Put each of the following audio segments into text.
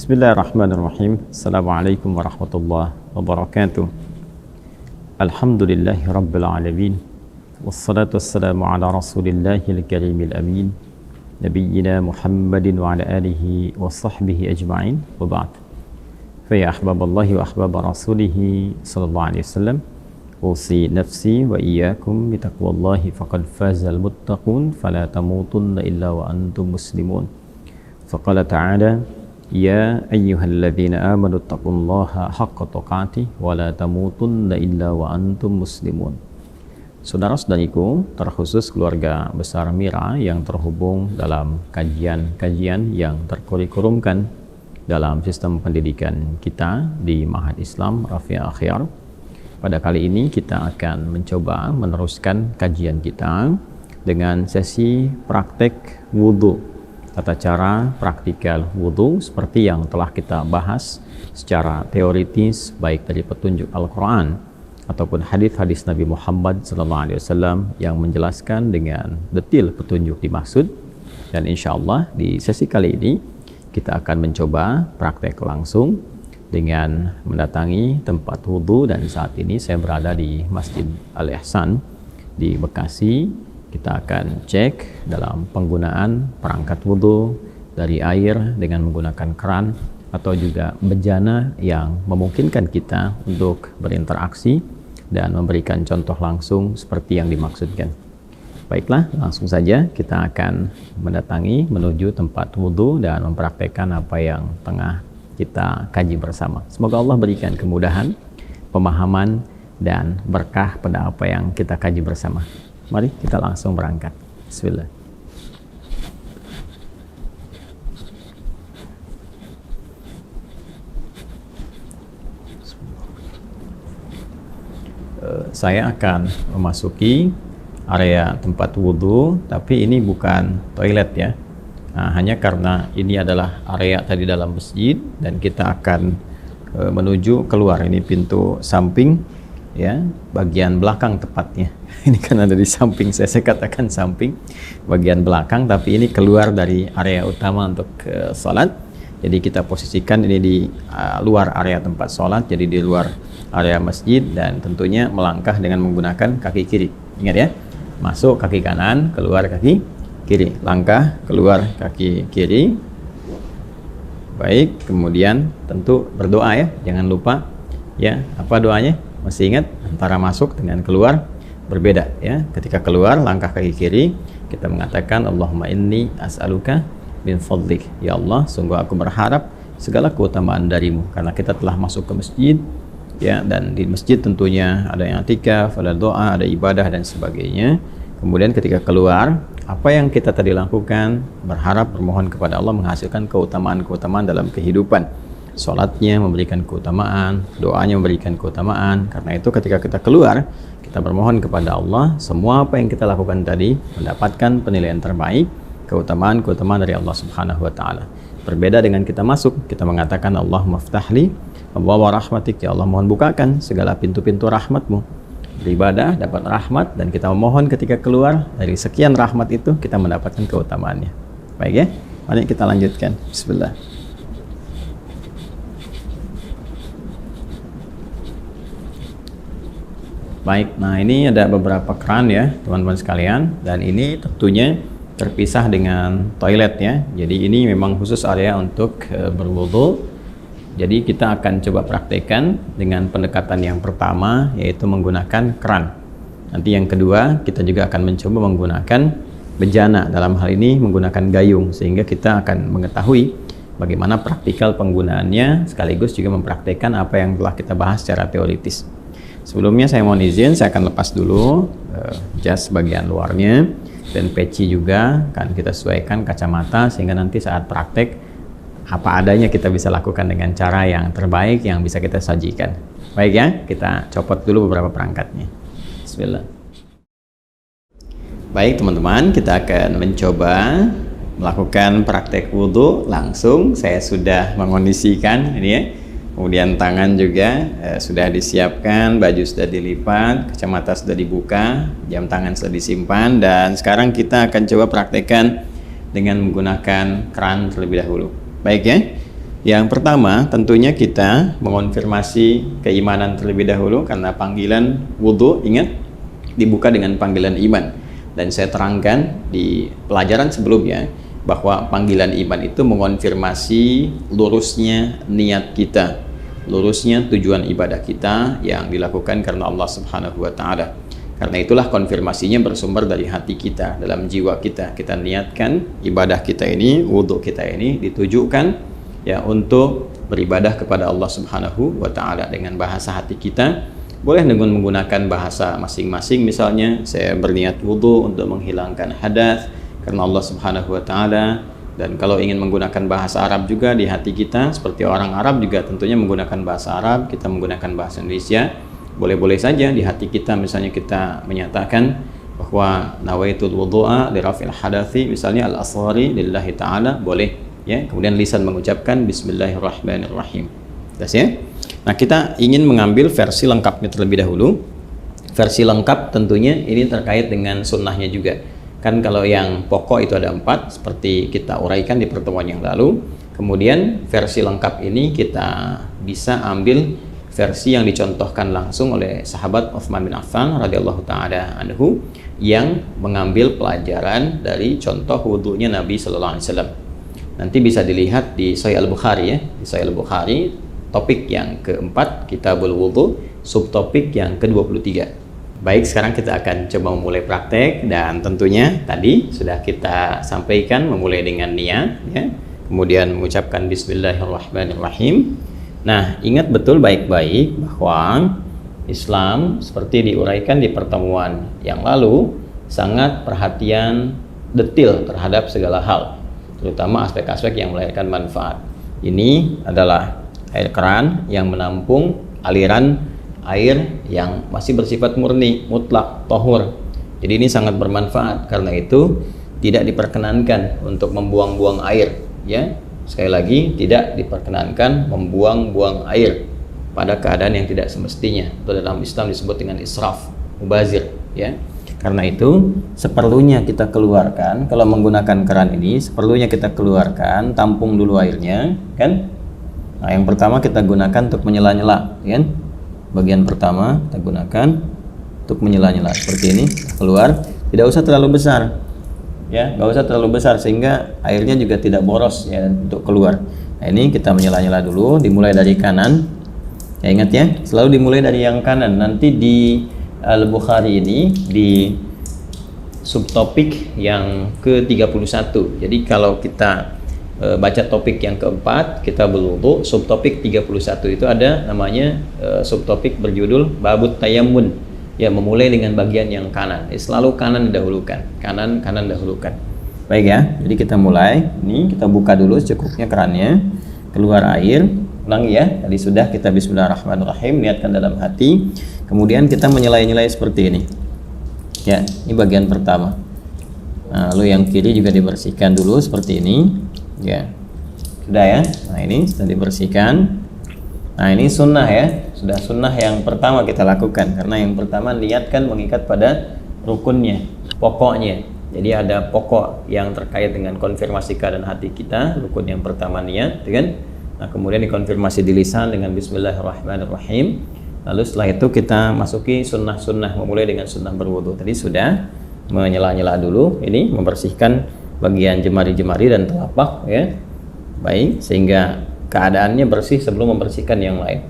Bismillahirrahmanirrahim. Assalamualaikum warahmatullahi wabarakatuh. Alhamdulillahi rabbil alamin. Wassalatu wassalamu ala rasulillahil karimil amin. Nabiyyina Muhammadin wa ala alihi wa sahbihi ajma'in. Wa ba'd. Fa ya ahbaballahi wa ahbab rasulihi sallallahu alaihi wasallam. Usi nafsi wa iyyakum bitaqwallahi faqad fazal muttaqun fala tamutunna illa wa antum muslimun. Faqala ta'ala ya ayyuhalladzina amanu taqullaha haqqa tuqatih wa la tamutunna illa wa antum muslimun. Saudara-saudariku, terkhusus keluarga besar Mira yang terhubung dalam kajian-kajian yang terkurikulumkan dalam sistem pendidikan kita di Ma'had Islam Rafi' Akhyar. Pada kali ini kita akan mencoba meneruskan kajian kita dengan sesi praktek wudhu, tata cara praktikal wudhu seperti yang telah kita bahas secara teoritis baik dari petunjuk Al-Quran ataupun hadis-hadis Nabi Muhammad SAW yang menjelaskan dengan detil petunjuk dimaksud. Dan insya Allah di sesi kali ini kita akan mencoba praktek langsung dengan mendatangi tempat wudhu, dan saat ini saya berada di Masjid Al-Ihsan di Bekasi. Kita akan cek dalam penggunaan perangkat wudhu dari air dengan menggunakan keran atau juga bejana yang memungkinkan kita untuk berinteraksi dan memberikan contoh langsung seperti yang dimaksudkan. Baiklah, langsung saja kita akan mendatangi menuju tempat wudhu dan mempraktekkan apa yang tengah kita kaji bersama. Semoga Allah berikan kemudahan, pemahaman, dan berkah pada apa yang kita kaji bersama. Mari kita langsung berangkat. Bismillah. Saya akan memasuki area tempat wudhu, tapi ini bukan toilet ya. Nah, hanya karena ini adalah area tadi dalam masjid dan kita akan menuju keluar. Ini pintu samping ya, bagian belakang tepatnya. Ini kan ada di samping, saya katakan samping, bagian belakang, tapi ini keluar dari area utama untuk sholat. Jadi kita posisikan ini di luar area tempat sholat, jadi di luar area masjid, dan tentunya melangkah dengan menggunakan kaki kiri. Ingat ya, masuk kaki kanan, keluar kaki kiri, langkah keluar kaki kiri. Baik, kemudian tentu berdoa ya, jangan lupa ya. Apa doanya? Masih ingat? Antara masuk dengan keluar berbeda ya. Ketika keluar langkah kaki kiri, kita mengatakan Allahumma inni as'aluka min fadlik, ya Allah sungguh aku berharap segala keutamaan darimu, karena kita telah masuk ke masjid ya, dan di masjid tentunya ada yang i'tikaf, ada doa, ada ibadah dan sebagainya. Kemudian ketika keluar, apa yang kita tadi lakukan, berharap, bermohon kepada Allah menghasilkan keutamaan-keutamaan dalam kehidupan. Sholatnya memberikan keutamaan, doanya memberikan keutamaan. Karena itu ketika kita keluar, kita bermohon kepada Allah, semua apa yang kita lakukan tadi mendapatkan penilaian terbaik, keutamaan-keutamaan dari Allah Subhanahu wa Ta'ala. Berbeda dengan kita masuk, kita mengatakan Allahumma ftahli abwaaba rahmatik, ya Allah mohon bukakan segala pintu-pintu rahmatmu. Beribadah dapat rahmat, dan kita memohon ketika keluar dari sekian rahmat itu kita mendapatkan keutamaannya. Baik ya, mari kita lanjutkan. Bismillah. Baik, nah ini ada beberapa keran ya teman-teman sekalian, dan ini tentunya terpisah dengan toilet ya. Jadi ini memang khusus area untuk berwudu. Jadi kita akan coba praktekkan dengan pendekatan yang pertama, yaitu menggunakan keran. Nanti yang kedua kita juga akan mencoba menggunakan bejana, dalam hal ini menggunakan gayung, sehingga kita akan mengetahui bagaimana praktikal penggunaannya, sekaligus juga mempraktekkan apa yang telah kita bahas secara teoritis. Sebelumnya saya mohon izin, saya akan lepas dulu jas bagian luarnya, dan peci juga kan kita sesuaikan kacamata, sehingga nanti saat praktek apa adanya kita bisa lakukan dengan cara yang terbaik yang bisa kita sajikan. Baik ya, kita copot dulu beberapa perangkatnya. Bismillah. Baik teman-teman, kita akan mencoba melakukan praktek wudhu langsung. Saya sudah mengondisikan ini ya. Kemudian tangan juga sudah disiapkan, baju sudah dilipat, kacamata sudah dibuka, jam tangan sudah disimpan, dan sekarang kita akan coba praktekkan dengan menggunakan keran terlebih dahulu. Baik ya, Yang pertama, tentunya kita mengonfirmasi keimanan terlebih dahulu, karena panggilan wudhu, ingat, dibuka dengan panggilan iman. Dan saya terangkan di pelajaran sebelumnya bahwa panggilan iman itu mengonfirmasi lurusnya niat kita, lurusnya tujuan ibadah kita yang dilakukan karena Allah Subhanahu wa Ta'ala. Karena itulah konfirmasinya bersumber dari hati kita, dalam jiwa kita. Kita niatkan ibadah kita ini, wudhu kita ini ditujukan ya untuk beribadah kepada Allah Subhanahu wa Ta'ala dengan bahasa hati kita. Boleh dengan menggunakan bahasa masing-masing, misalnya saya berniat wudhu untuk menghilangkan hadas karena Allah Subhanahu wa Ta'ala. Dan kalau ingin menggunakan bahasa Arab juga di hati kita, seperti orang Arab juga tentunya menggunakan bahasa Arab, kita menggunakan bahasa Indonesia, boleh-boleh saja di hati kita. Misalnya kita menyatakan bahwa nawaitul wudhu'a li raf'il hadathi, misalnya al-asghari lillahi ta'ala, boleh ya. Kemudian lisan mengucapkan bismillahirrahmanirrahim. Terus ya. Nah, kita ingin mengambil versi lengkapnya terlebih dahulu. Versi lengkap tentunya ini terkait dengan sunnahnya juga. Kan kalau yang pokok itu ada 4, seperti kita uraikan di pertemuan yang lalu. Kemudian versi lengkap ini kita bisa ambil versi yang dicontohkan langsung oleh sahabat Utsman bin Affan radhiyallahu taala anhu, yang mengambil pelajaran dari contoh wudhunya Nabi sallallahu alaihi wasallam. Nanti bisa dilihat di Sahih Al-Bukhari ya, di Sahih Al-Bukhari topik yang keempat, Kitabul Wudhu, subtopik yang ke-23. Baik, sekarang kita akan coba memulai praktek, dan tentunya tadi sudah kita sampaikan memulai dengan niat ya, kemudian mengucapkan bismillahirrahmanirrahim. Nah, ingat betul baik-baik bahwa Islam seperti diuraikan di pertemuan yang lalu sangat perhatian detil terhadap segala hal, terutama aspek-aspek yang melahirkan manfaat. Ini adalah air keran yang menampung aliran air yang masih bersifat murni, mutlak, tahur. Jadi ini sangat bermanfaat, karena itu tidak diperkenankan untuk membuang-buang air ya. Sekali lagi, tidak diperkenankan membuang-buang air pada keadaan yang tidak semestinya. Itu dalam Islam disebut dengan israf, mubazir ya. Karena itu seperlunya kita keluarkan, kalau menggunakan keran ini seperlunya kita keluarkan, tampung dulu airnya kan. Nah, yang pertama kita gunakan untuk menyela-nyela kan. Bagian pertama kita gunakan untuk menyela-nyela seperti ini, keluar, tidak usah terlalu besar ya, nggak usah terlalu besar sehingga airnya juga tidak boros ya untuk keluar. Nah, ini kita menyela-nyela dulu, dimulai dari kanan ya, ingat ya, selalu dimulai dari yang kanan. Nanti di Al-Bukhari ini di subtopik yang ke-31, jadi kalau kita baca topik yang keempat, kita berwudu, subtopik 31 itu ada namanya subtopik berjudul babut tayammun ya, memulai dengan bagian yang kanan. Selalu kanan didahulukan, kanan dahulukan. Baik ya, jadi kita mulai. Ini kita buka dulu secukupnya kerannya, keluar air. Ulangi ya, tadi sudah kita bismillahirrahmanirrahim, niatkan dalam hati. Kemudian kita menyelai-nyelai seperti ini ya, ini bagian pertama. Nah, lalu yang kiri juga dibersihkan dulu seperti ini ya, sudah ya. Nah, ini sudah dibersihkan. Nah, ini sunnah ya, sudah sunnah yang pertama kita lakukan, karena yang pertama niatkan mengikat pada rukunnya, pokoknya. Jadi ada pokok yang terkait dengan konfirmasi keadaan hati kita. Rukun yang pertama niat kan. Nah, kemudian dikonfirmasi di lisan dengan bismillahirrahmanirrahim. Lalu setelah itu kita masuki sunnah-sunnah, memulai dengan sunnah berwudu. Tadi sudah menyela-nyela dulu, ini membersihkan bagian jemari-jemari dan telapak ya. Baik, sehingga keadaannya bersih sebelum membersihkan yang lain.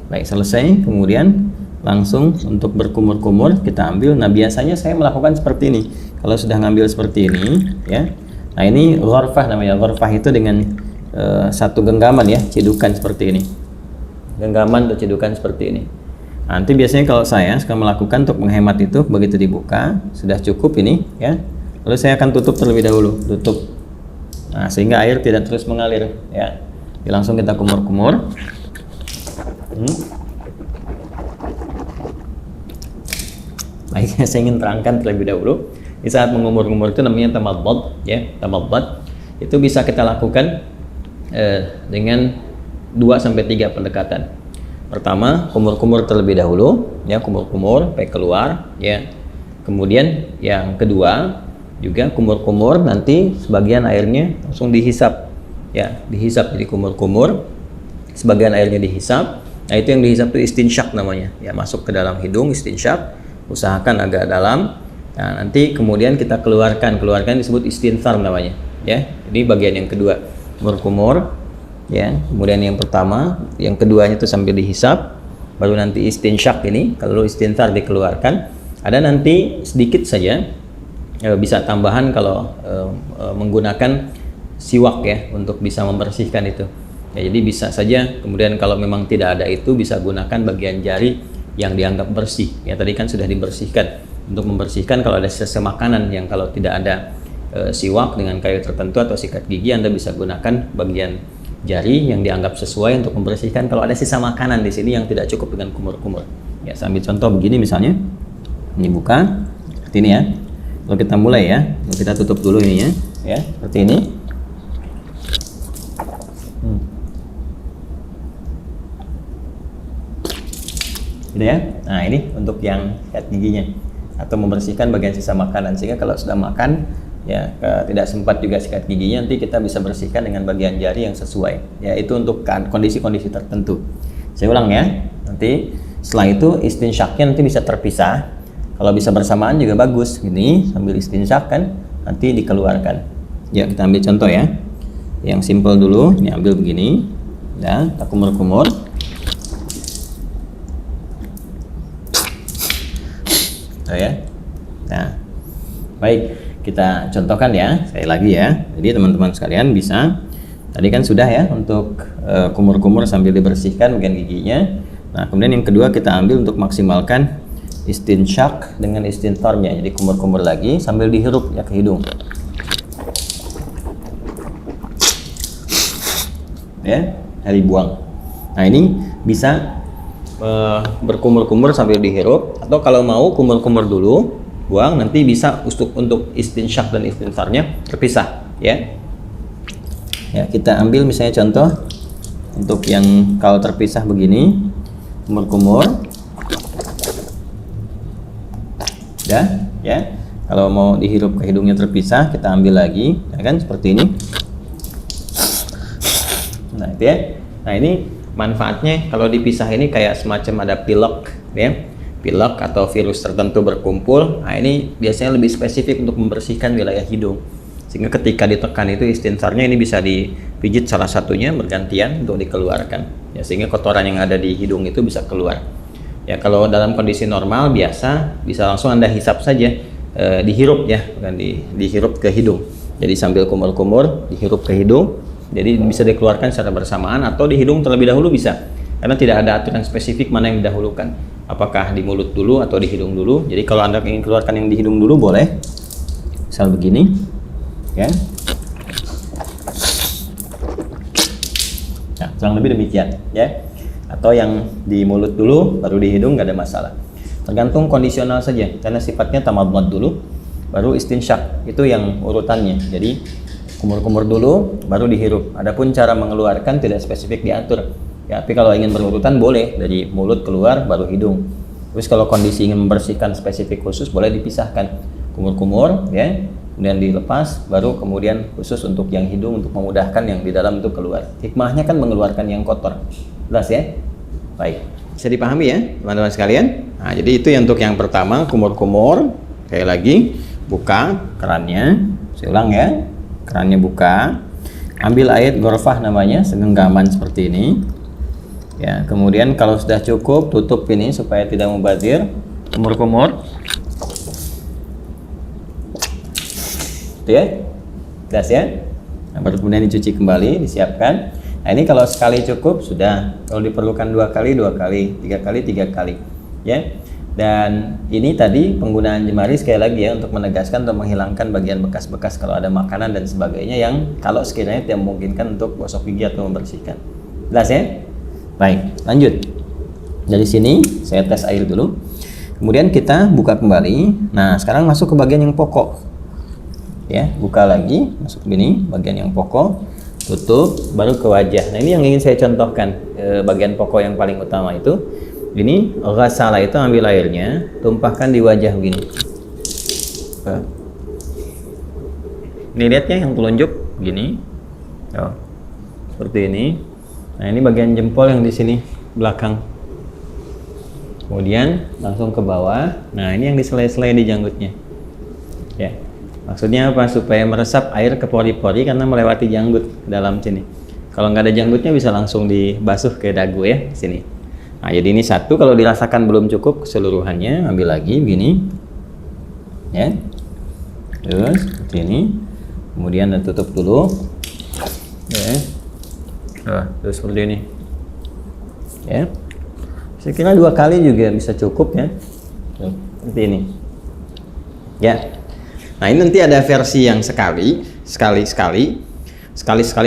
Baik, selesai. Kemudian langsung untuk berkumur-kumur kita ambil. Nah, biasanya saya melakukan seperti ini. Kalau sudah ngambil seperti ini ya. Nah, ini ghurfah namanya. Ghurfah itu dengan satu genggaman ya, cedukan seperti ini. Genggaman atau cedukan seperti ini. Nanti biasanya kalau saya suka melakukan untuk menghemat itu, begitu dibuka sudah cukup ini ya. Lalu saya akan tutup terlebih dahulu, tutup. Nah, sehingga air tidak terus mengalir ya. Jadi langsung kita kumur-kumur. Baik, saya ingin terangkan terlebih dahulu. Di saat mengumur-ngumur itu namanya tamadbad ya, tamadbad. Itu bisa kita lakukan dengan 2-3 pendekatan. Pertama, kumur-kumur terlebih dahulu ya, kumur-kumur sampai keluar ya. Kemudian yang kedua juga kumur-kumur, nanti sebagian airnya langsung dihisap ya dihisap jadi kumur-kumur, sebagian airnya dihisap. Nah itu yang dihisap itu istinsyak namanya, ya masuk ke dalam hidung istinsyak, usahakan agak dalam. Nah nanti kemudian kita keluarkan disebut istinthar namanya, ya. Jadi bagian yang kedua kumur-kumur, ya. Kemudian yang pertama, yang keduanya itu sambil dihisap, baru nanti istinsyak ini, kalau istinthar dikeluarkan. Ada nanti sedikit saja, bisa tambahan kalau menggunakan siwak ya untuk bisa membersihkan itu. Ya, jadi bisa saja. Kemudian kalau memang tidak ada itu, bisa gunakan bagian jari yang dianggap bersih. Ya tadi kan sudah dibersihkan. Untuk membersihkan kalau ada sisa makanan yang kalau tidak ada siwak dengan kayu tertentu atau sikat gigi, Anda bisa gunakan bagian jari yang dianggap sesuai untuk membersihkan kalau ada sisa makanan di sini yang tidak cukup dengan kumur-kumur. Ya, saya ambil contoh begini misalnya. Ini buka seperti ini ya. Kalau kita mulai ya, kita tutup dulu ini ya, seperti ini. Gitu ya. Nah, ini untuk yang sikat giginya atau membersihkan bagian sisa makanan, sehingga kalau sudah makan ya tidak sempat juga sikat giginya, nanti kita bisa bersihkan dengan bagian jari yang sesuai. Ya, itu untuk kondisi-kondisi tertentu. Saya ulang ya. Nanti setelah itu istinsyaknya nanti bisa terpisah. Kalau bisa bersamaan juga bagus. Gini sambil istinsyak kan nanti dikeluarkan. Ya, kita ambil contoh ya. Yang simple dulu. Ini ambil begini. Ya, kita kumur-kumur. Oh ya. Nah, baik, kita contohkan ya. Sekali lagi ya. Jadi teman-teman sekalian bisa. Tadi kan sudah ya untuk kumur-kumur sambil dibersihkan bagian giginya. Nah, kemudian yang kedua kita ambil untuk maksimalkan istinsyak dengan istintharnya. Jadi kumur-kumur lagi sambil dihirup ya ke hidung. Ya, dari buang. Nah, ini bisa berkumur-kumur sambil dihirup, atau kalau mau kumur-kumur dulu, buang, nanti bisa untuk istinsyak dan istintharnya terpisah ya. Ya, kita ambil misalnya contoh untuk yang kalau terpisah begini, kumur-kumur. Ya. Kalau mau dihirup ke hidungnya terpisah, kita ambil lagi, ya kan seperti ini. Nah, itu ya. Nah, ini manfaatnya kalau dipisah ini kayak semacam ada pilek ya. Pilek atau virus tertentu berkumpul. Nah, ini biasanya lebih spesifik untuk membersihkan wilayah hidung. Sehingga ketika ditekan itu istintharnya ini bisa dipijit salah satunya bergantian untuk dikeluarkan. Ya, sehingga kotoran yang ada di hidung itu bisa keluar. Ya, kalau dalam kondisi normal biasa bisa langsung Anda hisap saja, dihirup ya, bukan dihirup ke hidung. Jadi sambil kumur-kumur dihirup ke hidung. Jadi bisa dikeluarkan secara bersamaan atau di hidung terlebih dahulu bisa. Karena tidak ada aturan spesifik mana yang didahulukan. Apakah di mulut dulu atau di hidung dulu. Jadi kalau Anda ingin keluarkan yang di hidung dulu boleh. Misal begini. Ya. Nah, kurang lebih demikian ya. Atau yang di mulut dulu baru di hidung, nggak ada masalah. Tergantung kondisional saja, karena sifatnya tamadmad dulu baru istinsyak. Itu yang urutannya. Jadi kumur-kumur dulu baru dihirup. Adapun cara mengeluarkan tidak spesifik diatur. Ya, tapi kalau ingin berurutan boleh dari mulut keluar baru hidung. Terus kalau kondisi ingin membersihkan spesifik khusus boleh dipisahkan. Kumur-kumur ya. Kemudian dilepas, baru kemudian khusus untuk yang hidung untuk memudahkan yang di dalam itu keluar. Hikmahnya kan mengeluarkan yang kotor. Jelas ya? Baik. Bisa dipahami ya teman-teman sekalian? Nah, jadi itu untuk yang pertama, kumur-kumur. Sekali lagi, buka kerannya. Saya ulang ya. Kerannya buka. Ambil air gorfah namanya, segenggaman seperti ini. Ya, kemudian kalau sudah cukup, tutup ini supaya tidak mubazir. Kumur-kumur. Ya, jelas ya. Nah, baru kemudian dicuci kembali, disiapkan. Nah, ini kalau sekali cukup sudah. Kalau diperlukan 2 kali, 2 kali, 3 kali, 3 kali. Ya. Dan ini tadi penggunaan jemari sekali lagi ya untuk menegaskan atau menghilangkan bagian bekas-bekas kalau ada makanan dan sebagainya yang kalau sekiranya tidak memungkinkan untuk gosok gigi atau membersihkan. Jelas ya? Baik, lanjut. Dari sini saya tes air dulu. Kemudian kita buka kembali. Nah, sekarang masuk ke bagian yang pokok. Ya, buka lagi, masuk begini, bagian yang pokok, tutup, baru ke wajah. Nah, ini yang ingin saya contohkan, bagian pokok yang paling utama itu. Ini ghasala itu ambil airnya, tumpahkan di wajah begini. Ini lihatnya yang telunjuk begini. Oh. seperti ini. Nah, ini bagian jempol yang di sini belakang. Kemudian langsung ke bawah. Nah, ini yang diselai-selai di janggutnya. Ya. Maksudnya apa? Supaya meresap air ke pori-pori karena melewati janggut dalam sini. Kalau nggak ada janggutnya bisa langsung dibasuh ke dagu ya, di sini. Nah, jadi ini satu, kalau dirasakan belum cukup keseluruhannya, ambil lagi begini. Ya. Terus seperti ini. Kemudian tutup dulu. Ya. Terus seperti ini. Ya. Saya kira 2 kali juga bisa cukup ya. Seperti ini. Ya. Nah, ini nanti ada versi yang sekali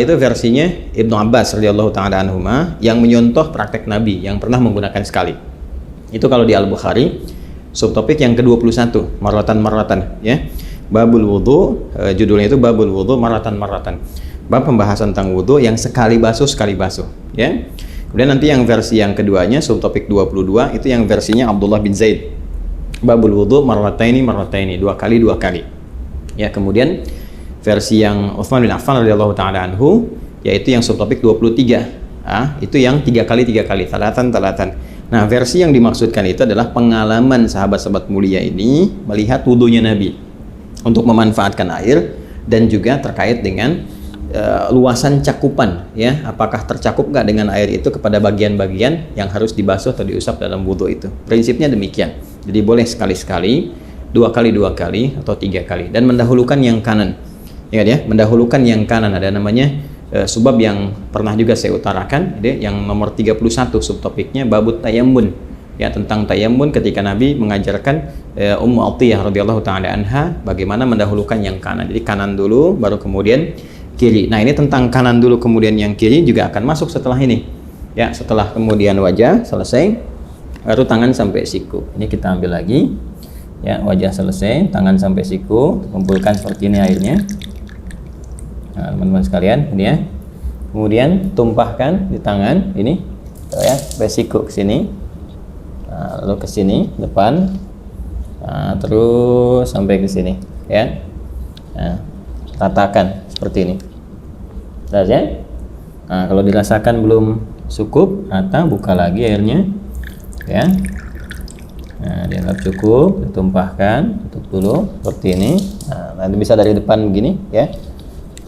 itu versinya Ibnu Abbas radhiyallahu taala anhuma yang menyontoh praktek Nabi yang pernah menggunakan sekali. Itu kalau di Al-Bukhari, subtopik yang ke-21, marratan ya. Babul wudu, judulnya itu Babul wudu marratan. Bab pembahasan tentang wudu yang sekali basuh ya. Kemudian nanti yang versi yang keduanya, subtopik 22, itu yang versinya Abdullah bin Zaid. Babul wudu marrataini, 2 kali. Ya, kemudian versi yang Utsman bin Affan radhiyallahu taala anhu, yaitu yang subtopik 23. Itu yang 3 kali, talatan. Nah, versi yang dimaksudkan itu adalah pengalaman sahabat-sahabat mulia ini melihat wudunya Nabi untuk memanfaatkan air, dan juga terkait dengan luasan cakupan ya, apakah tercakup nggak dengan air itu kepada bagian-bagian yang harus dibasuh atau diusap dalam wudhu itu. Prinsipnya demikian. Jadi boleh sekali-sekali, 2 kali, atau 3 kali, dan mendahulukan yang kanan. Ingat ya, mendahulukan yang kanan. Ada namanya subab yang pernah juga saya utarakan, yang nomor 31 subtopiknya babut tayammun. Ya, tentang tayammun ketika Nabi mengajarkan Ummu Atiyah radhiyallahu taala anha bagaimana mendahulukan yang kanan. Jadi kanan dulu baru kemudian kiri. Nah, ini tentang kanan dulu kemudian yang kiri juga akan masuk setelah ini. Ya, setelah kemudian wajah selesai, baru tangan sampai siku. Ini kita ambil lagi. Ya, wajah selesai, tangan sampai siku, kumpulkan seperti ini airnya. Nah, teman-teman sekalian, ini ya. Kemudian tumpahkan di tangan ini, ya, sampai siku ke sini. Nah, lalu ke sini depan. Nah, terus sampai ke sini, ya. Nah, ratakan seperti ini. Jelas ya? Nah, kalau dirasakan belum cukup, rata, buka lagi airnya, ya. Nah, dianggap cukup, ditumpahkan, tutup dulu seperti ini. Nah, nanti bisa dari depan begini, ya.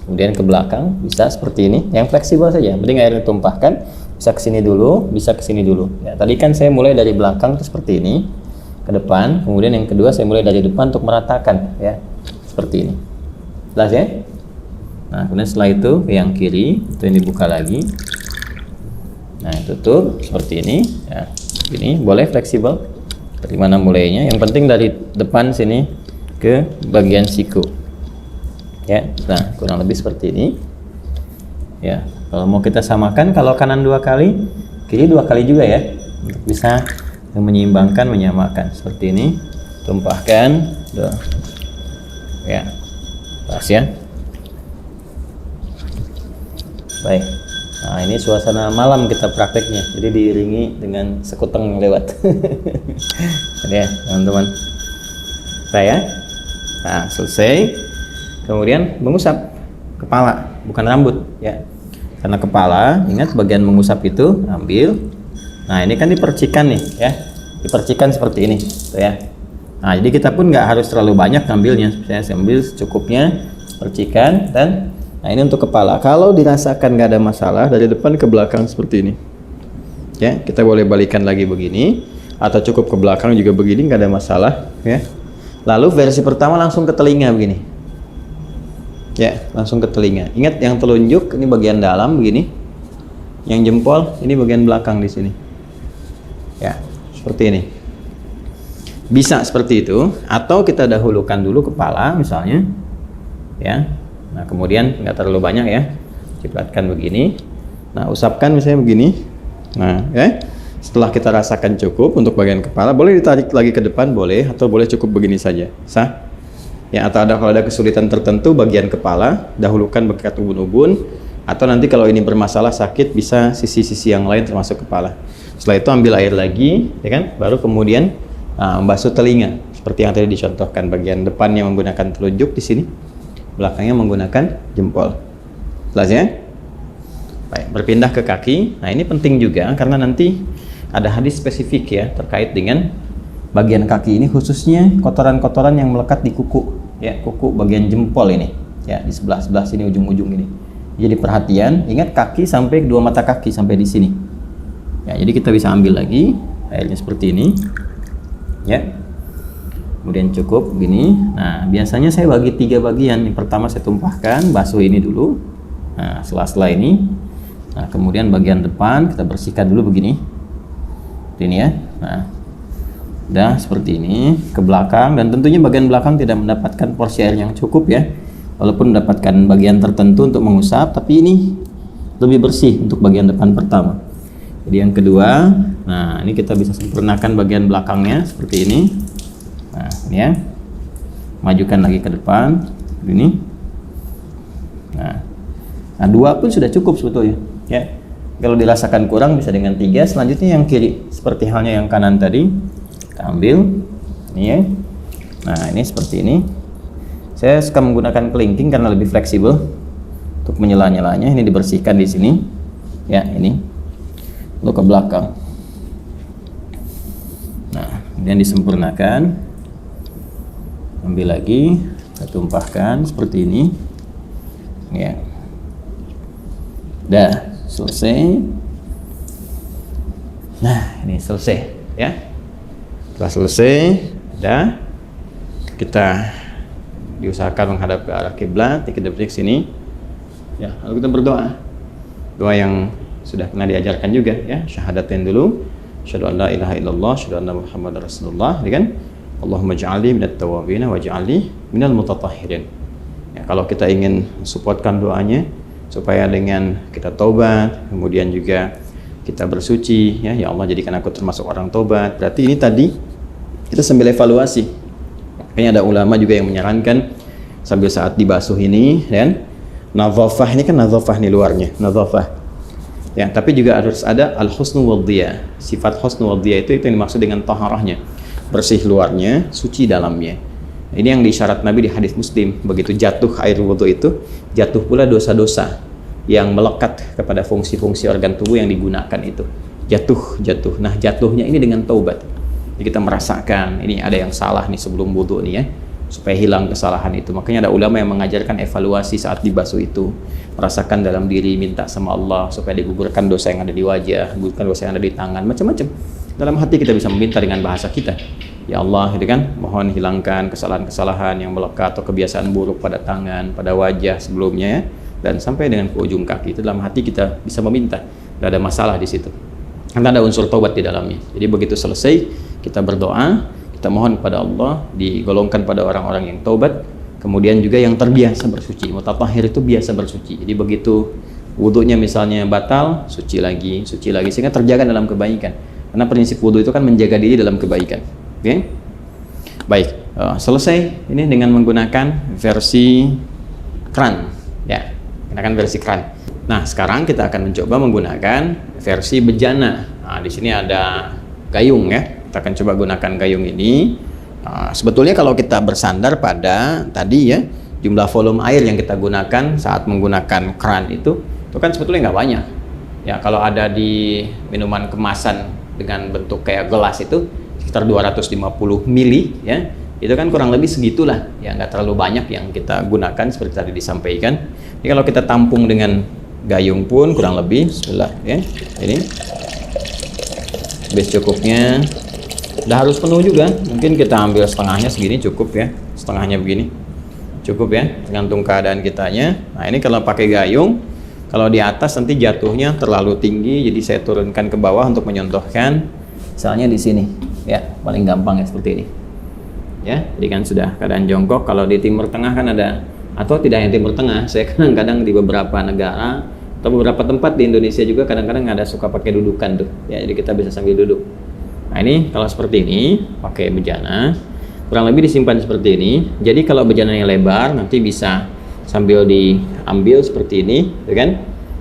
Kemudian ke belakang bisa seperti ini. Yang fleksibel saja. Penting airnya ditumpahkan, bisa ke sini dulu, bisa ke sini dulu. Ya, tadi kan saya mulai dari belakang seperti ini ke depan, kemudian yang kedua saya mulai dari depan untuk meratakan, ya. Seperti ini. Jelas ya? Nah, kemudian setelah itu ke yang kiri, itu yang dibuka lagi. Nah, tutup seperti ini, ya. Ini boleh fleksibel. Dari mana mulainya? Yang penting dari depan sini ke bagian siku. Ya, nah kurang lebih seperti ini. Ya, kalau mau kita samakan, kalau kanan 2 kali, kiri 2 kali juga ya, untuk bisa menyeimbangkan, menyamakan seperti ini. Tumpahkan, ya, pas ya. Baik. Nah, ini suasana malam kita prakteknya, jadi diiringi dengan sekuteng lewat. Ya, teman-teman. Saya, nah selesai. Kemudian mengusap kepala, bukan rambut, ya. Karena kepala, ingat bagian mengusap itu ambil. Nah, ini kan dipercikan nih, ya. Dipercikan seperti ini, tuh ya. Nah, jadi kita pun nggak harus terlalu banyak ngambilnya. Saya ambil secukupnya, percikan, dan nah ini untuk kepala. Kalau dirasakan nggak ada masalah, dari depan ke belakang seperti ini. Ya, kita boleh balikan lagi begini, atau cukup ke belakang juga begini, nggak ada masalah. Ya. Lalu versi pertama langsung ke telinga begini. Ya, langsung ke telinga. Ingat yang telunjuk ini bagian dalam begini, yang jempol ini bagian belakang di sini. Ya, seperti ini. Bisa seperti itu, atau kita dahulukan dulu kepala misalnya. Ya. Nah, kemudian nggak terlalu banyak ya, cipratkan begini. Nah, usapkan misalnya begini. Nah, ya. Setelah kita rasakan cukup untuk bagian kepala, boleh ditarik lagi ke depan, boleh, atau boleh cukup begini saja, sah. Ya, atau kalau ada kesulitan tertentu bagian kepala, dahulukan bekat ubun-ubun, atau nanti kalau ini bermasalah sakit bisa sisi-sisi yang lain termasuk kepala. Setelah itu ambil air lagi, ya kan? Baru kemudian membasuh telinga, seperti yang tadi dicontohkan. Bagian depannya menggunakan telunjuk di sini, belakangnya menggunakan jempol. Jelas ya? Baik, berpindah ke kaki. Nah, ini penting juga karena nanti ada hadis spesifik ya terkait dengan bagian kaki ini, khususnya kotoran-kotoran yang melekat di kuku, ya, kuku bagian jempol ini, ya, di sebelah-sebelah sini, ujung-ujung ini. Jadi perhatian, ingat kaki sampai kedua mata kaki sampai di sini. Ya, jadi kita bisa ambil lagi airnya seperti ini, ya. Kemudian cukup begini. Nah, biasanya saya bagi 3 bagian. Yang pertama saya tumpahkan, basuh ini dulu. Nah, sela-sela ini. Nah, kemudian bagian depan kita bersihkan dulu begini. Ini ya. Nah, udah seperti ini ke belakang, dan tentunya bagian belakang tidak mendapatkan porsi air yang cukup ya. Walaupun mendapatkan bagian tertentu untuk mengusap, tapi ini lebih bersih untuk bagian depan pertama. Jadi yang kedua, nah ini kita bisa sempurnakan bagian belakangnya seperti ini. Nah, ini ya. Majukan lagi ke depan ini. Nah, 2 pun sudah cukup sebetulnya ya. Kalau dirasakan kurang bisa dengan 3. Selanjutnya yang kiri, seperti halnya yang kanan tadi. Kita ambil ini ya. Nah, ini seperti ini. Saya suka menggunakan kelingking karena lebih fleksibel untuk menyela-nyelanya. Ini dibersihkan di sini ya, ini lalu ke belakang. Nah, kemudian disempurnakan, ambil lagi, kita tumpahkan seperti ini ya. Dah selesai. Nah, ini selesai ya. Setelah selesai, dah, kita diusahakan menghadap ke arah kiblat, kita berdiri sini. Ya, lalu kita berdoa. Doa yang sudah pernah diajarkan juga ya, syahadatain dulu. Asyhadu an la ilaha illallah, asyhadu anna Muhammadar Rasulullah, ya kan? Allahumma ja'alni minat tawwabin wa ja'alni minal mutatahhirin. Ya, kalau kita ingin supportkan doanya supaya dengan kita taubat, kemudian juga kita bersuci ya, ya Allah jadikan aku termasuk orang taubat. Berarti ini tadi kita sambil evaluasi. Makanya ada ulama juga yang menyarankan sambil saat dibasuh ini, dan nadhafah ini kan nadhafah nih luarnya, nadhafah. Ya, tapi juga harus ada al-husnu wadhiya. Sifat husnu wadhiya itu yang dimaksud dengan taharahnya. Bersih luarnya, suci dalamnya. Ini yang disyarat Nabi di hadis Muslim. Begitu jatuh air wudhu itu, jatuh pula dosa-dosa yang melekat kepada fungsi-fungsi organ tubuh yang digunakan itu. Jatuh. Nah, jatuhnya ini dengan taubat. Jadi kita merasakan ini ada yang salah nih sebelum wudhu nih ya, supaya hilang kesalahan itu. Makanya ada ulama yang mengajarkan evaluasi saat dibasuh itu, merasakan dalam diri, minta sama Allah supaya digugurkan dosa yang ada di wajah, gugurkan dosa yang ada di tangan, macam-macam. Dalam hati kita bisa meminta dengan bahasa kita, ya Allah, gitu kan, mohon hilangkan kesalahan-kesalahan yang melekat atau kebiasaan buruk pada tangan, pada wajah sebelumnya ya, dan sampai dengan ke ujung kaki. Itu dalam hati kita bisa meminta, tidak ada masalah di situ. Karena ada unsur taubat di dalamnya. Jadi begitu selesai, kita berdoa, kita mohon kepada Allah, digolongkan pada orang-orang yang taubat, kemudian juga yang terbiasa bersuci. Mutatahhir itu biasa bersuci. Jadi begitu wudunya misalnya batal, suci lagi, sehingga terjaga dalam kebaikan. Karena prinsip wudu itu kan menjaga diri dalam kebaikan. Oke? Baik, selesai ini dengan menggunakan versi kran. Ya, gunakan versi kran. Nah, sekarang kita akan mencoba menggunakan versi bejana. Nah, di sini ada gayung ya. Kita akan coba gunakan gayung ini. Sebetulnya kalau kita bersandar pada tadi ya, jumlah volume air yang kita gunakan saat menggunakan kran itu kan sebetulnya nggak banyak. Ya, kalau ada di minuman kemasan dengan bentuk kayak gelas itu sekitar 250 mili ya. Itu kan kurang lebih segitulah. Ya, nggak terlalu banyak yang kita gunakan seperti tadi disampaikan. Jadi kalau kita tampung dengan gayung pun kurang lebih, bismillah ya. Ini base cukupnya. Udah harus penuh juga, mungkin kita ambil setengahnya segini cukup ya, setengahnya begini cukup ya, tergantung keadaan kitanya. Nah, ini kalau pakai gayung, kalau di atas nanti jatuhnya terlalu tinggi, jadi saya turunkan ke bawah untuk menyontohkan, misalnya di sini ya, paling gampang ya seperti ini ya. Jadi kan sudah keadaan jongkok. Kalau di Timur Tengah kan ada, atau tidak yang Timur Tengah, saya kadang-kadang di beberapa negara atau beberapa tempat di Indonesia juga kadang-kadang ada suka pakai dudukan tuh ya, jadi kita bisa sambil duduk. Nah, ini kalau seperti ini pakai bejana kurang lebih disimpan seperti ini. Jadi kalau bejananya lebar nanti bisa sambil diambil seperti ini ya kan.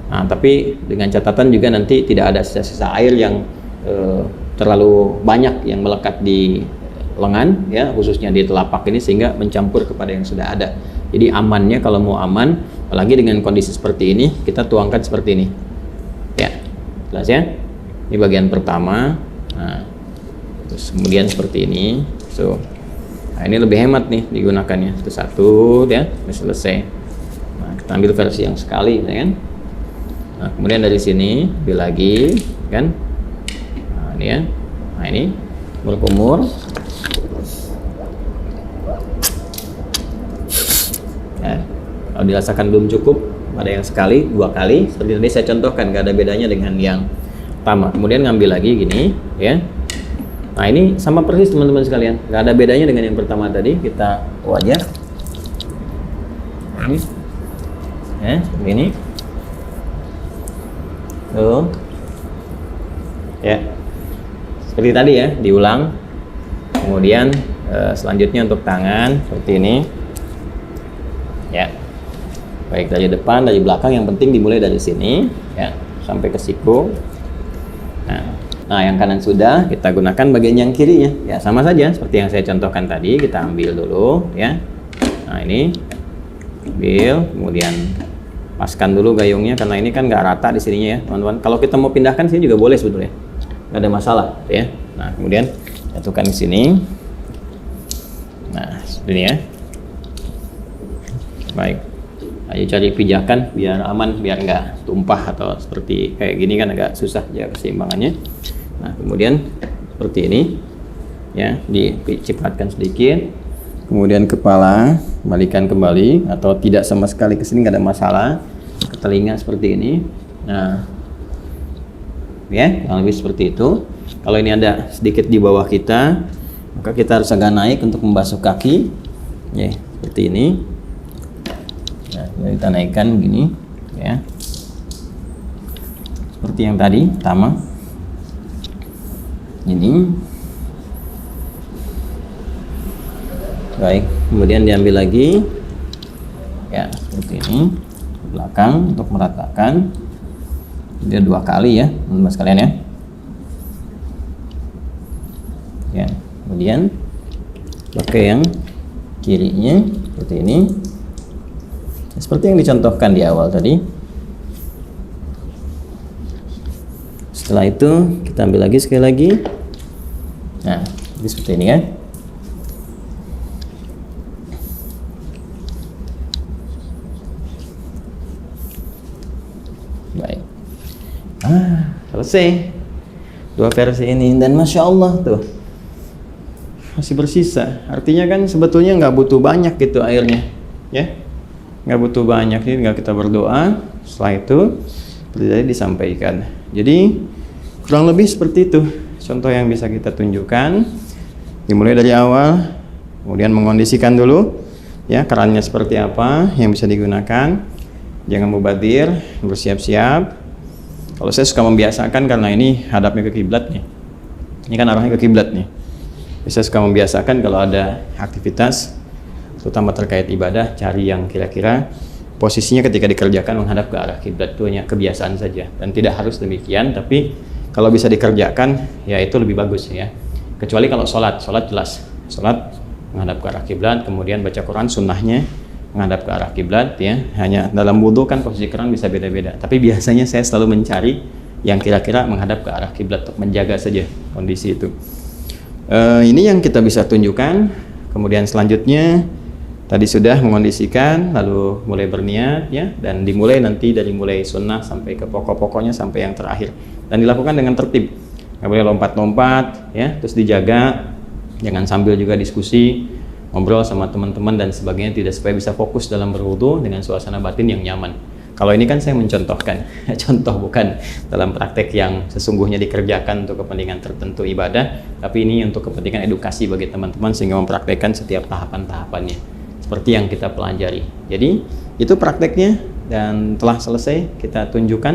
Nah, tapi dengan catatan juga nanti tidak ada sisa-sisa air yang terlalu banyak yang melekat di lengan ya, khususnya di telapak ini, sehingga mencampur kepada yang sudah ada. Jadi amannya kalau mau aman, apalagi dengan kondisi seperti ini, kita tuangkan seperti ini Jelas ya? Ini bagian pertama. Nah, terus kemudian seperti ini. So, nah ini lebih hemat nih digunakannya. Itu satu, ya, udah selesai. Nah, kita ambil versi yang sekali, ya kan? Nah, kemudian dari sini ambil lagi, kan? Nah, ini ya. Nah, ini kumur-kumur. Ya, kalau dirasakan belum cukup, ada yang sekali, 2 kali. Seperti tadi saya contohkan, gak ada bedanya dengan yang pertama. Kemudian ngambil lagi gini, ya. Nah, ini sama persis teman-teman sekalian, gak ada bedanya dengan yang pertama tadi. Kita wajah ini, ya, seperti ini. Tuh, ya, seperti tadi ya, diulang. Kemudian selanjutnya untuk tangan seperti ini, ya. Baik dari depan, dari belakang, yang penting dimulai dari sini, ya, sampai ke siku. Nah, yang kanan sudah, kita gunakan bagian yang kirinya. Ya, sama saja seperti yang saya contohkan tadi. Kita ambil dulu, ya. Nah, ini ambil, kemudian paskan dulu gayungnya karena ini kan nggak rata di sininya ya, teman-teman. Kalau kita mau pindahkan sini juga boleh sebetulnya, nggak ada masalah, ya. Nah, kemudian jatuhkan di sini. Nah, seperti ini ya. Baik. Ayo cari pijakan biar aman, biar nggak tumpah atau seperti kayak gini kan agak susah ya keseimbangannya. Nah, kemudian seperti ini, ya, dicipratkan sedikit. Kemudian kepala balikan kembali atau tidak sama sekali ke sini, nggak ada masalah. Ke telinga seperti ini. Nah, ya, yang lebih seperti itu. Kalau ini ada sedikit di bawah kita, maka kita harus agak naik untuk membasuh kaki, ya, seperti ini. Nah, kita naikkan begini, ya, seperti yang tadi pertama. Ini, baik. Kemudian diambil lagi, ya, seperti ini, ke belakang untuk meratakan. Dia 2 kali ya, teman-teman sekalian ya. Ya, kemudian pakai yang kirinya seperti ini. Seperti yang dicontohkan di awal tadi. Setelah itu kita ambil lagi sekali lagi. Nah, jadi seperti ini kan. Baik. Selesai 2 versi ini, dan Masya Allah tuh masih bersisa. Artinya kan sebetulnya nggak butuh banyak gitu airnya, ya. Nggak butuh banyak, ini tinggal kita berdoa. Setelah itu seperti tadi disampaikan. Jadi kurang lebih seperti itu contoh yang bisa kita tunjukkan. Dimulai dari awal, kemudian mengkondisikan dulu, ya, kerannya seperti apa yang bisa digunakan. Jangan mubadir, bersiap-siap. Kalau saya suka membiasakan karena ini hadapnya ke kiblat nih. Ini kan arahnya ke kiblat nih. Saya suka membiasakan kalau ada aktivitas terutama terkait ibadah, cari yang kira-kira posisinya ketika dikerjakan menghadap ke arah kiblat. Itu hanya kebiasaan saja dan tidak harus demikian, tapi kalau bisa dikerjakan ya itu lebih bagus ya. Kecuali kalau sholat jelas, sholat menghadap ke arah kiblat, kemudian baca Quran sunnahnya menghadap ke arah kiblat ya. Hanya dalam wudhu kan posisi keran bisa beda-beda, tapi biasanya saya selalu mencari yang kira-kira menghadap ke arah kiblat untuk menjaga saja kondisi itu. Ini yang kita bisa tunjukkan. Kemudian selanjutnya tadi sudah mengondisikan, lalu mulai berniat ya, dan dimulai nanti dari mulai sunnah sampai ke pokok-pokoknya sampai yang terakhir, dan dilakukan dengan tertib, nggak boleh lompat-lompat ya, terus dijaga, jangan sambil juga diskusi, ngobrol sama teman-teman dan sebagainya, tidak, supaya bisa fokus dalam berwudu dengan suasana batin yang nyaman. Kalau ini kan saya mencontohkan, contoh bukan dalam praktek yang sesungguhnya dikerjakan untuk kepentingan tertentu ibadah, tapi ini untuk kepentingan edukasi bagi teman-teman sehingga mempraktekkan setiap tahapan-tahapannya seperti yang kita pelajari. Jadi itu prakteknya dan telah selesai kita tunjukkan.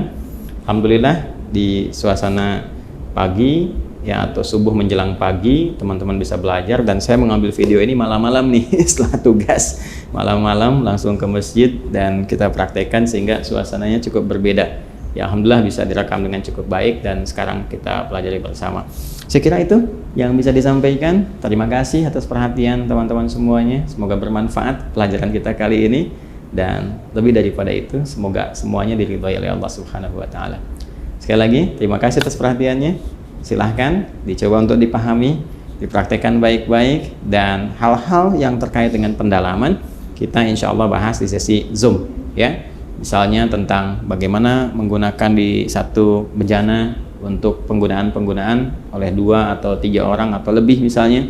Alhamdulillah di suasana pagi ya, atau subuh menjelang pagi, teman-teman bisa belajar, dan saya mengambil video ini malam-malam nih setelah tugas, malam-malam langsung ke masjid dan kita praktekkan sehingga suasananya cukup berbeda. Ya, alhamdulillah bisa direkam dengan cukup baik dan sekarang kita pelajari bersama. Saya kira itu yang bisa disampaikan. Terima kasih atas perhatian teman-teman semuanya. Semoga bermanfaat pelajaran kita kali ini, dan lebih daripada itu semoga semuanya diridhoi oleh Allah Subhanahu wa taala. Sekali lagi, terima kasih atas perhatiannya. Silahkan dicoba untuk dipahami, dipraktekkan baik-baik, dan hal-hal yang terkait dengan pendalaman kita insya Allah bahas di sesi Zoom ya. Misalnya tentang bagaimana menggunakan di satu bejana untuk penggunaan oleh 2 atau 3 orang atau lebih misalnya.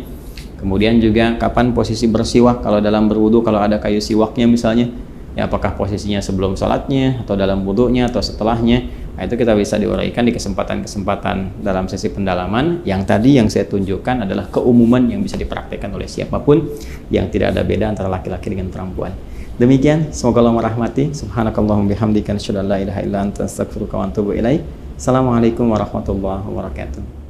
Kemudian juga kapan posisi bersiwak kalau dalam berwudu, kalau ada kayu siwaknya misalnya, ya apakah posisinya sebelum sholatnya atau dalam wudunya atau setelahnya. Nah, itu kita bisa diuraikan di kesempatan-kesempatan dalam sesi pendalaman. Yang tadi yang saya tunjukkan adalah keumuman yang bisa dipraktekkan oleh siapapun, yang tidak ada beda antara laki-laki dengan perempuan. Demikian, semoga Allah merahmati. Subhanakallahumma bihamdika asyhadu an la ilaha illa anta astaghfiruka wa atubu ilaik. Assalamualaikum warahmatullahi wabarakatuh.